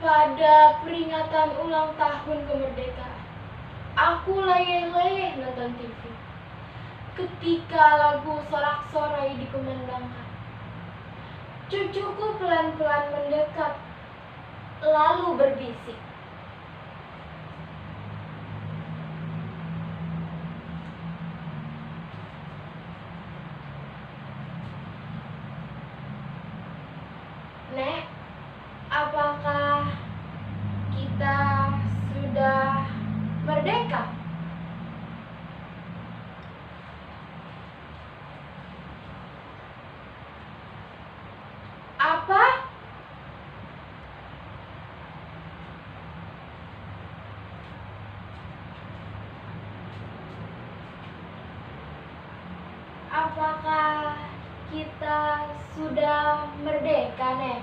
Pada peringatan ulang tahun kemerdekaan, aku leyeh-leyeh nonton TV. Ketika lagu sorak-sorai dikumandangkan, cucuku pelan-pelan mendekat, lalu berbisik, "Nek, apakah kita sudah merdeka?" "Apa?" "Apakah kita sudah merdeka, Nek?"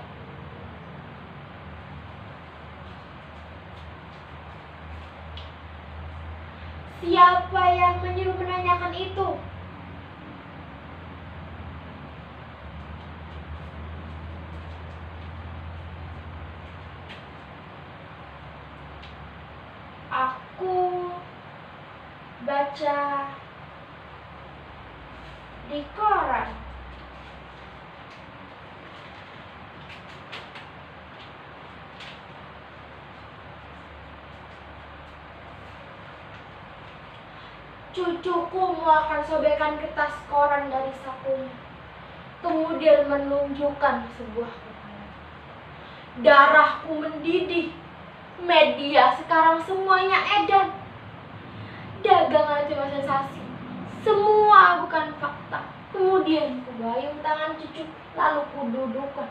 Siapa yang menyuruh menanyakan itu? Aku baca di koran. Cucuku mengeluarkan sobekan kertas koran dari sakunya, kemudian menunjukkan sebuah koran. Darahku mendidih. Media sekarang semuanya edan. Dagangan cuma sensasi, semua bukan fakta. Kemudian kugayung tangan cucu, lalu kududukkan.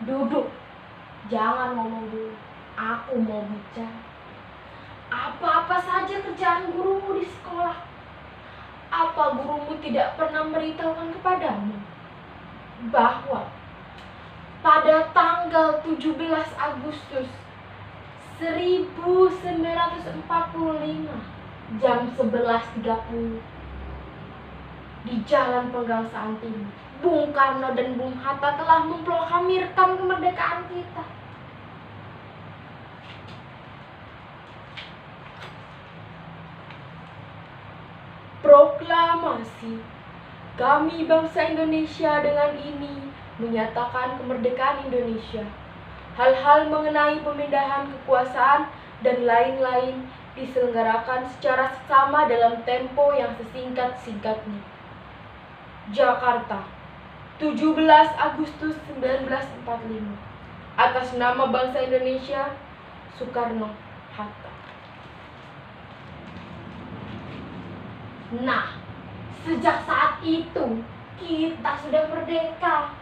"Duduk, jangan ngomong dulu, aku mau bicara. Apa-apa saja kerjaan gurumu di sekolah? Apa gurumu tidak pernah memberitahukan kepadamu bahwa pada tanggal 17 Agustus 1945 jam 11.30 di Jalan Pegangsaan Timur, Bung Karno dan Bung Hatta telah memproklamirkan kemerdekaan kita?" "Proklamasi, kami bangsa Indonesia dengan ini menyatakan kemerdekaan Indonesia. Hal-hal mengenai pemindahan kekuasaan dan lain-lain diselenggarakan secara sama dalam tempo yang sesingkat-singkatnya. Jakarta, 17 Agustus 1945. Atas nama bangsa Indonesia, Soekarno-Hatta." Nah, sejak saat itu kita sudah merdeka.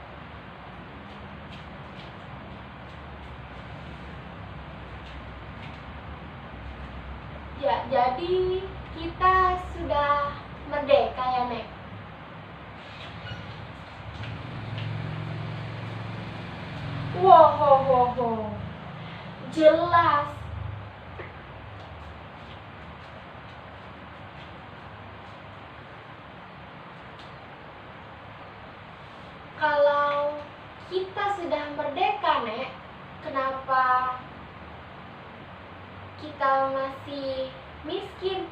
Ya, jadi kita sudah merdeka ya, Nek? Wohohoho, jelas. Kalau kita sudah merdeka, Nek, kenapa kita masih miskin?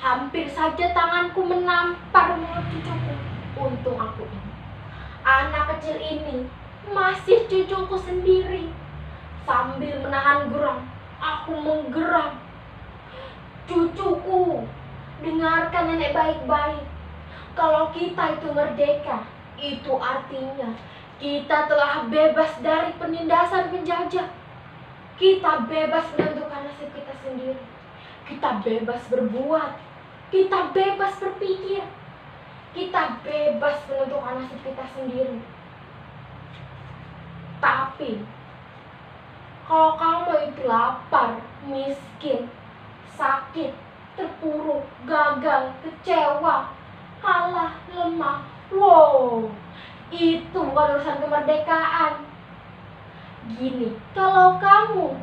Hampir saja tanganku menampar mulut cucuku. Untung aku ini, anak kecil ini, masih cucuku sendiri. Sambil menahan geram, aku menggeram. "Cucuku, dengarkan nenek baik-baik. Kalau kita itu merdeka, itu artinya kita telah bebas dari penindasan penjajah. Kita bebas menentukan nasib kita sendiri. Kita bebas berbuat. Kita bebas berpikir. Kita bebas menentukan nasib kita sendiri. Tapi kalau kamu itu lapar, miskin, sakit, terpuruk, gagal, kecewa, kalah, lemah, wow, itu bukan urusan kemerdekaan. Gini, kalau kamu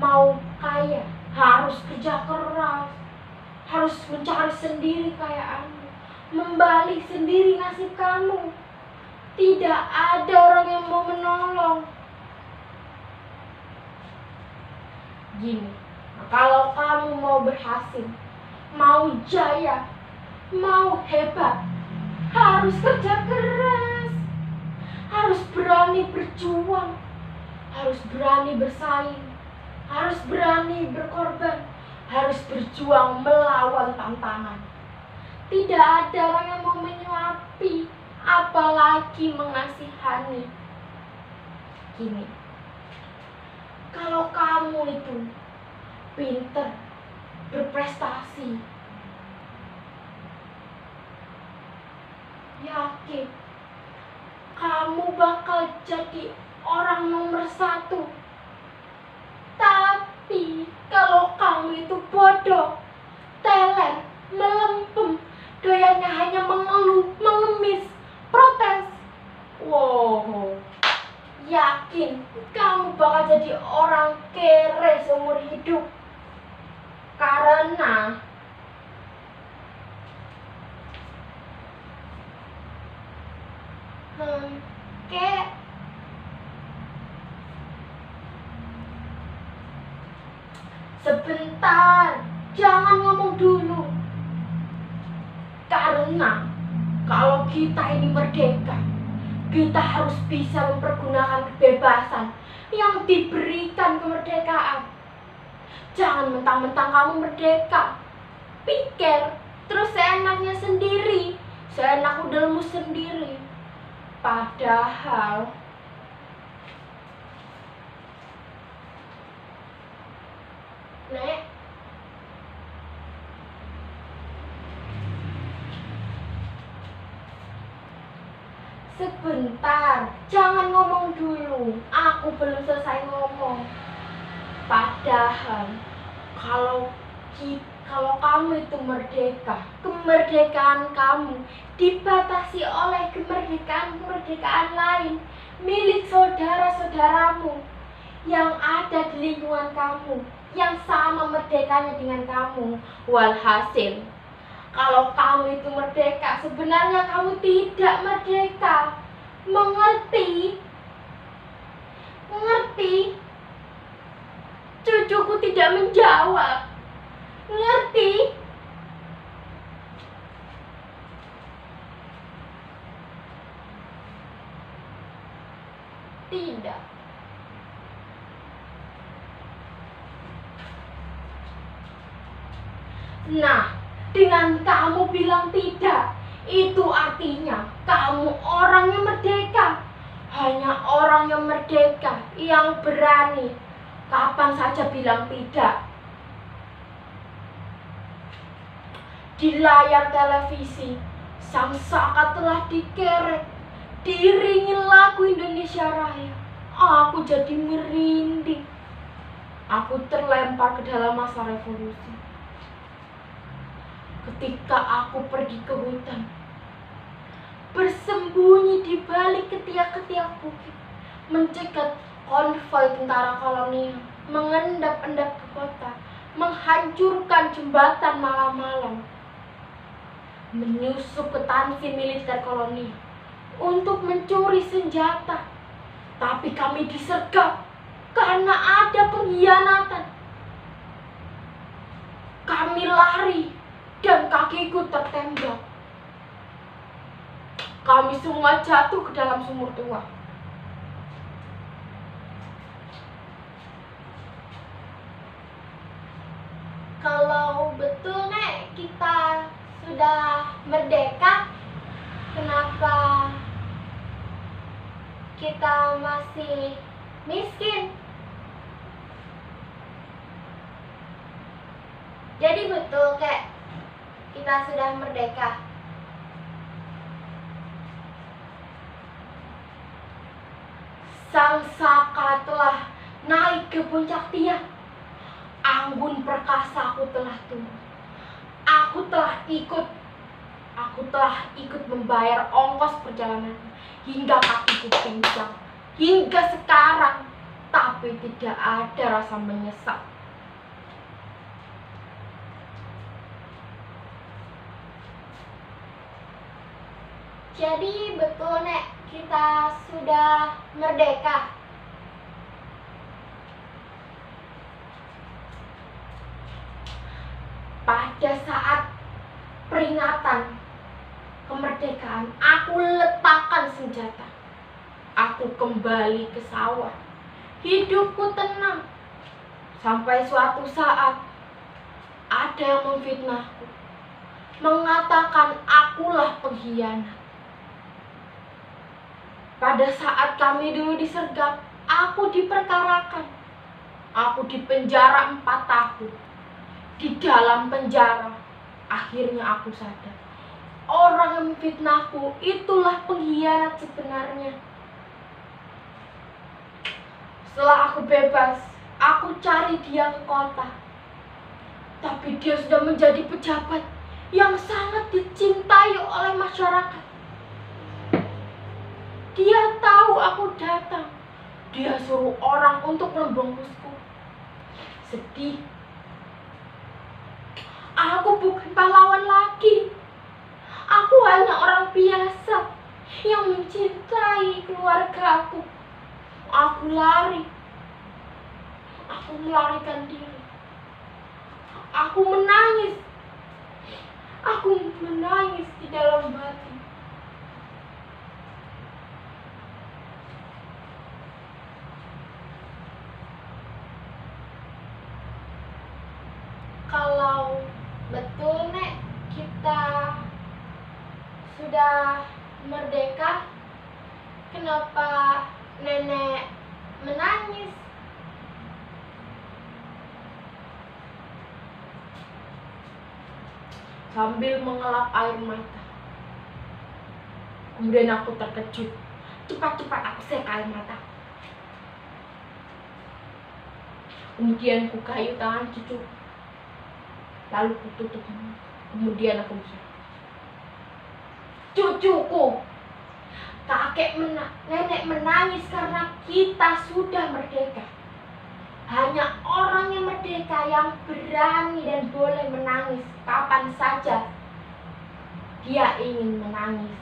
mau kaya, harus kerja keras, harus mencari sendiri kekayaanmu, membalik sendiri nasib kamu. Tidak ada orang yang mau menolong. Gini, kalau kamu mau berhasil, mau jaya, mau hebat, harus kerja keras, harus berani berjuang, harus berani bersaing, harus berani berkorban, harus berjuang melawan tantangan. Tidak ada orang yang mau menyuapi, apalagi mengasihani. Gini, kalau kamu itu pinter, berprestasi, yakin kamu bakal jadi orang nomor 1. Tapi kalau kamu itu bodoh, teler, melempem, doyannya hanya mengeluh, mengemis, protes, wow, yakin kamu bakal jadi orang kere seumur hidup. Karena sebentar, jangan ngomong dulu. Karena kalau kita ini merdeka, kita harus bisa mempergunakan kebebasan yang diberikan kemerdekaan. Jangan mentang-mentang kamu merdeka, pikir terus seenaknya sendiri, seenak udelmu sendiri. Padahal Nek, sebentar, jangan ngomong dulu. Aku belum selesai ngomong. Padahal kalau kamu itu merdeka, kemerdekaan kamu dibatasi oleh kemerdekaan lain milik saudara-saudaramu yang ada di lingkungan kamu, yang sama merdekanya dengan kamu. Walhasil, kalau kamu itu merdeka, sebenarnya kamu tidak merdeka. Mengerti? Mengerti? Cucuku tidak menjawab. Ngerti? Tidak. Nah, dengan kamu bilang tidak, itu artinya kamu orang yang merdeka. Hanya orang yang merdeka yang berani kapan saja bilang tidak. Di layar televisi, sang saka telah dikerek, diiringi lagu Indonesia Raya. Aku jadi merinding. Aku terlempar ke dalam masa revolusi. Ketika aku pergi ke hutan, bersembunyi di balik ketiak-ketiak bukit, mencegat konvoi tentara kolonial, mengendap-endap ke kota, menghancurkan jembatan malam-malam, menyusup ke tansi militer kolonial untuk mencuri senjata. Tapi kami disergap karena ada pengkhianatan. Kami lari dan kakiku tertembak. Kami semua jatuh ke dalam sumur tua. Kalau betul Nek, kita sudah merdeka, kenapa kita masih miskin? Jadi betul Kek, kita sudah merdeka. Sang saka telah naik ke puncak tiang. Anggun perkasaku telah tumbuh. Aku telah ikut membayar ongkos perjalanan hingga kakiku pincang. Hingga sekarang, tapi tidak ada rasa menyesal. Jadi betul Nek, kita sudah merdeka. Pada saat peringatan kemerdekaan, aku letakkan senjata. Aku kembali ke sawah. Hidupku tenang. Sampai suatu saat ada yang memfitnahku, mengatakan akulah pengkhianat. Pada saat kami dulu disergap, aku diperkarakan. Aku dipenjara 4 tahun. Di dalam penjara, akhirnya aku sadar. Orang yang memfitnahku itulah pengkhianat sebenarnya. Setelah aku bebas, aku cari dia ke kota. Tapi dia sudah menjadi pejabat yang sangat dicintai oleh masyarakat. Dia tahu aku datang. Dia suruh orang untuk membungkusku. Sedih. Aku bukan pahlawan lagi. Aku hanya orang biasa yang mencintai keluarga aku. Aku lari. Aku melarikan diri. Aku menangis. Aku menangis di dalam hati. Kalau betul Nek, kita sudah merdeka, kenapa Nenek menangis? Sambil mengelap air mata. Kemudian aku terkejut. Cepat-cepat aku seka air mata. Kemudian ku kayu tangan cucu. Lalu ku tutup. Kemudian aku bicara, cucuku, nenek menangis karena kita sudah merdeka. Hanya orang yang merdeka yang berani dan boleh menangis kapan saja dia ingin menangis.